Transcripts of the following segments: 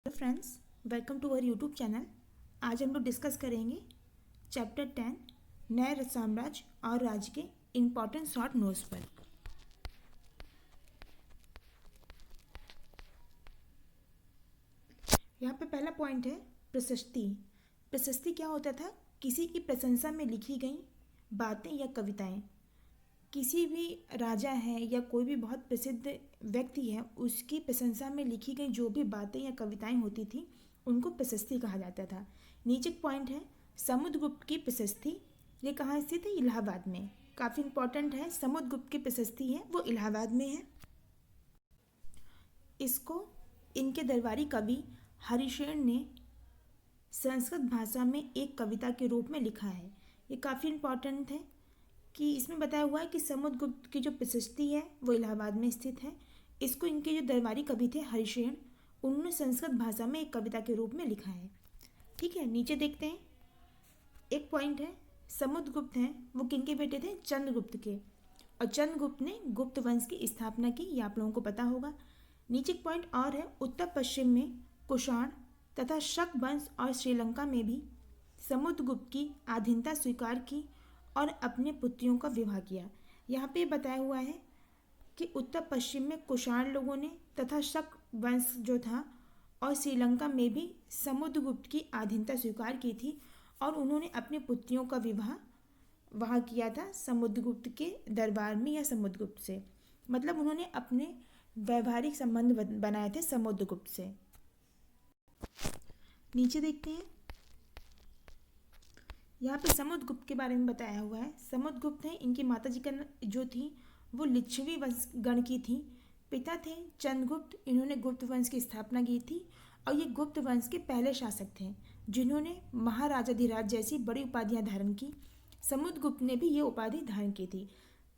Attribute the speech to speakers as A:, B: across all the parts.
A: Hello friends, welcome to our YouTube channel. आज हम लोग डिस्कस करेंगे चैप्टर 10 नए साम्राज्य और राज्य के इम्पोर्टेंट शॉर्ट नोट्स पर। यहाँ पे पहला पॉइंट है प्रशस्ति। प्रशस्ति क्या होता था? किसी की प्रशंसा में लिखी गई बातें या कविताएं। किसी भी राजा है या कोई भी बहुत प्रसिद्ध व्यक्ति है, उसकी प्रशंसा में लिखी गई जो भी बातें या कविताएं होती थी उनको प्रशस्ति कहा जाता था। नीचे एक पॉइंट है समुद्रगुप्त की प्रशस्ति। ये कहाँ स्थित है? इलाहाबाद में। काफ़ी इंपॉर्टेंट है। समुद्रगुप्त की प्रशस्ति है वो इलाहाबाद में है। इसको इनके दरबारी कवि हरिशेन ने संस्कृत भाषा में एक कविता के रूप में लिखा है। ये काफ़ी इंपॉर्टेंट है कि इसमें बताया हुआ है कि समुद्रगुप्त की जो प्रशस्ति है वो इलाहाबाद में स्थित है। इसको इनके जो दरबारी कवि थे हरिशेन, उन्होंने संस्कृत भाषा में एक कविता के रूप में लिखा है। ठीक है, नीचे देखते हैं। एक पॉइंट है समुद्रगुप्त हैं वो किनके बेटे थे? चंद्रगुप्त के। और चंद्रगुप्त ने गुप्त वंश की स्थापना की, ये आप लोगों को पता होगा। नीचे एक पॉइंट और है उत्तर पश्चिम में कुषाण तथा शक वंश और श्रीलंका में भी समुद्रगुप्त की अधीनता स्वीकार की और अपने पुत्रियों का विवाह किया। यहाँ पे बताया हुआ है कि उत्तर पश्चिम में कुषाण लोगों ने तथा शक वंश जो था और श्रीलंका में भी समुद्रगुप्त की अधीनता स्वीकार की थी और उन्होंने अपनी पुत्रियों का विवाह वहाँ किया था समुद्रगुप्त के दरबार में या समुद्रगुप्त से। मतलब उन्होंने अपने वैवाहिक संबंध बनाए थे समुद्रगुप्त से। नीचे देखते हैं। यहाँ पे समुद्रगुप्त के बारे में बताया हुआ है। समुद्रगुप्त हैं, इनकी माता जी का जो थी वो लिच्छवी वंश गण की थी। पिता थे चंद्रगुप्त, इन्होंने गुप्त वंश की स्थापना की थी और ये गुप्त वंश के पहले शासक थे जिन्होंने महाराजाधिराज जैसी बड़ी उपाधियां धारण की। समुद्रगुप्त ने भी ये उपाधि धारण की थी।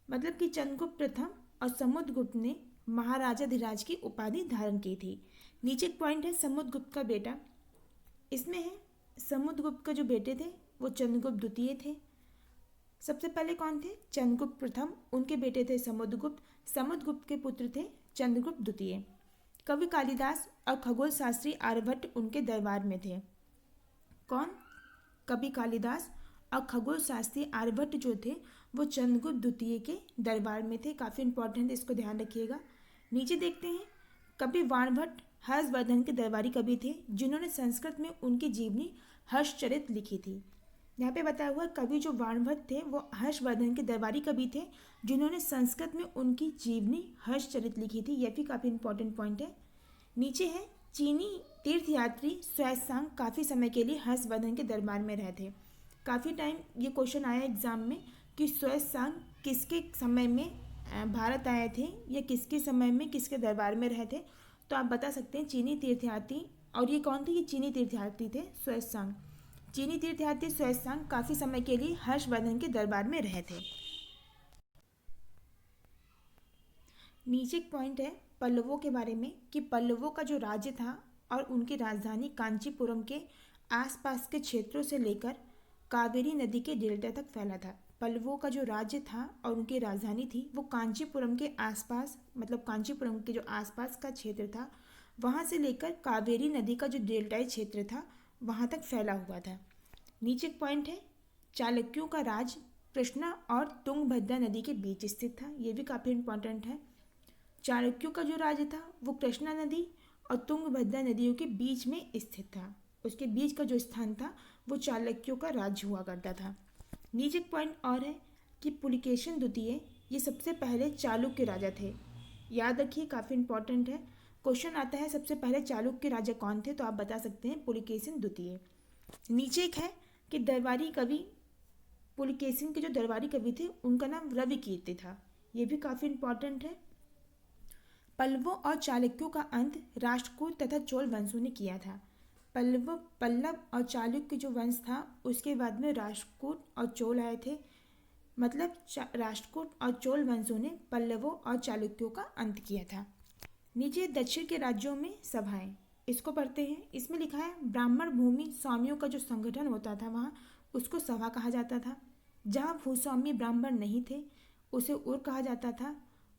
A: मतलब कि चंद्रगुप्त प्रथम और समुद्रगुप्त ने महाराजाधिराज की उपाधि धारण की थी। नीचे एक पॉइंट है समुद्रगुप्त का बेटा। इसमें है समुद्रगुप्त का जो बेटे थे वो चंद्रगुप्त द्वितीय थे। सबसे पहले कौन थे? चंद्रगुप्त प्रथम, उनके बेटे थे समुद्रगुप्त। समुद्रगुप्त के पुत्र थे चंद्रगुप्त द्वितीय। कवि कालिदास और खगोल शास्त्री आर्यभट्ट उनके दरबार में थे। कौन? कवि कालिदास और खगोल शास्त्री आर्यभट्ट जो थे वो चंद्रगुप्त द्वितीय के दरबार में थे। काफ़ी इंपॉर्टेंट, इसको ध्यान रखिएगा। नीचे देखते हैं। कवि वाणभट्ट हर्षवर्धन के दरबारी कवि थे जिन्होंने संस्कृत में उनकी जीवनी हर्षचरित लिखी थी। यहाँ पे बताया हुआ कवि जो वाणभट्ट थे वो हर्षवर्धन के दरबारी कवि थे जिन्होंने संस्कृत में उनकी जीवनी हर्षचरित लिखी थी। यह भी काफ़ी इंपॉर्टेंट पॉइंट है। नीचे है चीनी तीर्थयात्री स्वांग काफ़ी समय के लिए हर्षवर्धन के दरबार में रहे थे। काफ़ी टाइम ये क्वेश्चन आया एग्जाम में कि स्वांग किसके समय में भारत आए थे या किसके समय में किसके दरबार में रहे थे। तो आप बता सकते हैं चीनी तीर्थयात्री। और ये कौन थे? ये चीनी तीर्थयात्री थे स्वांग। चीनी तीर्थयात्री स्वांग काफ़ी समय के लिए हर्षवर्धन के दरबार में रहे थे। नीचे एक पॉइंट है पल्लवों के बारे में कि पल्लवों का जो राज्य था और उनकी राजधानी कांचीपुरम के आसपास के क्षेत्रों से लेकर कावेरी नदी के डेल्टा तक फैला था। पल्लवों का जो राज्य था और उनकी राजधानी थी वो कांचीपुरम के आसपास, मतलब कांचीपुरम के जो आसपास का क्षेत्र था वहाँ से लेकर कावेरी नदी का जो डेल्टाई क्षेत्र था वहाँ तक फैला हुआ था। नीचे एक पॉइंट है चालुक्यों का राज कृष्णा और तुंगभद्रा नदी के बीच स्थित था। ये भी काफ़ी इंपॉर्टेंट है। चाणक्यों का जो राज्य था वो कृष्णा नदी और तुंगभद्रा नदियों के बीच में स्थित था। उसके बीच का जो स्थान था वो चाणक्यों का राज्य हुआ करता था। नीचे एक पॉइंट और है कि पुलिकेशिन द्वितीय ये सबसे पहले चालुक्य राजा थे। याद रखिए, काफ़ी इंपॉर्टेंट है। क्वेश्चन आता है सबसे पहले चालुक्य राजा कौन थे, तो आप बता सकते हैं पुलिकेशिन द्वितीय। नीचे एक है कि दरबारी कवि पुलिकेशिन के जो दरबारी कवि थे उनका नाम रवि कीर्ति था। ये भी काफ़ी इंपॉर्टेंट है। पल्लवों और चालुक्यों का अंत राष्ट्रकूट तथा चोल वंशों ने किया था। पल्लव और चालुक्य जो वंश था उसके बाद में राष्ट्रकूट और चोल आए थे। मतलब राष्ट्रकूट और चोल वंशों ने पल्लवों और चालुक्यों का अंत किया था। नीचे दक्षिण के राज्यों में सभाएं, इसको पढ़ते हैं। इसमें लिखा है ब्राह्मण भूमि स्वामियों का जो संगठन होता था वहाँ उसको सभा कहा जाता था। जहाँ भूस्वामी ब्राह्मण नहीं थे उसे उर कहा जाता था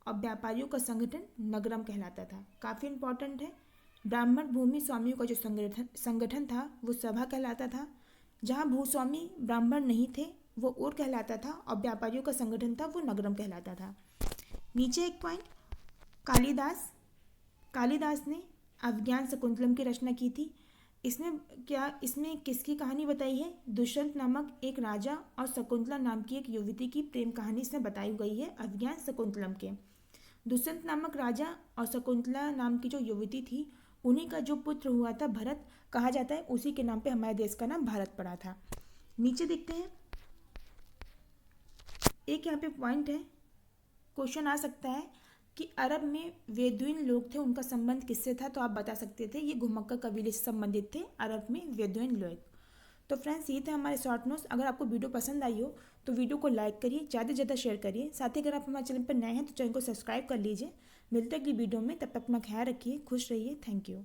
A: और व्यापारियों का संगठन नगरम कहलाता था। काफ़ी इंपॉर्टेंट है। ब्राह्मण भूमि स्वामियों का जो संगठन था वो सभा कहलाता था। जहाँ भूस्वामी ब्राह्मण नहीं थे वो ओर कहलाता था, और व्यापारियों का संगठन था वो नगरम कहलाता था। नीचे एक पॉइंट, कालिदास कालिदास ने अभिज्ञान शकुंतलम की रचना की थी। इसमें किसकी कहानी बताई है? दुष्यंत नामक एक राजा और शकुंतला नाम की एक युवती की प्रेम कहानी इसमें बताई गई है अभिज्ञान शकुंतलम के। दुष्यंत नामक राजा और शकुंतला नाम की जो युवती थी, उन्हीं का जो पुत्र हुआ था भरत, कहा जाता है उसी के नाम पे हमारे देश का नाम भारत पड़ा था। नीचे देखते हैं, एक यहाँ पे पॉइंट है, क्वेश्चन आ सकता है कि अरब में वेदुइन लोग थे, उनका संबंध किससे था? तो आप बता सकते थे ये घुमक्का कबीले से संबंधित थे, अरब में वेदुइन लोग। तो फ्रेंड्स, ये थे हमारे शॉर्ट नोट्स। अगर आपको वीडियो पसंद आई हो तो वीडियो को लाइक करिए, ज़्यादा से ज़्यादा शेयर करिए। साथ ही अगर आप हमारे चैनल पर नए हैं तो चैनल को सब्सक्राइब कर लीजिए। मिलते हैं अगली वीडियो में, तब तक अपना ख्याल रखिए, खुश रहिए। Thank you.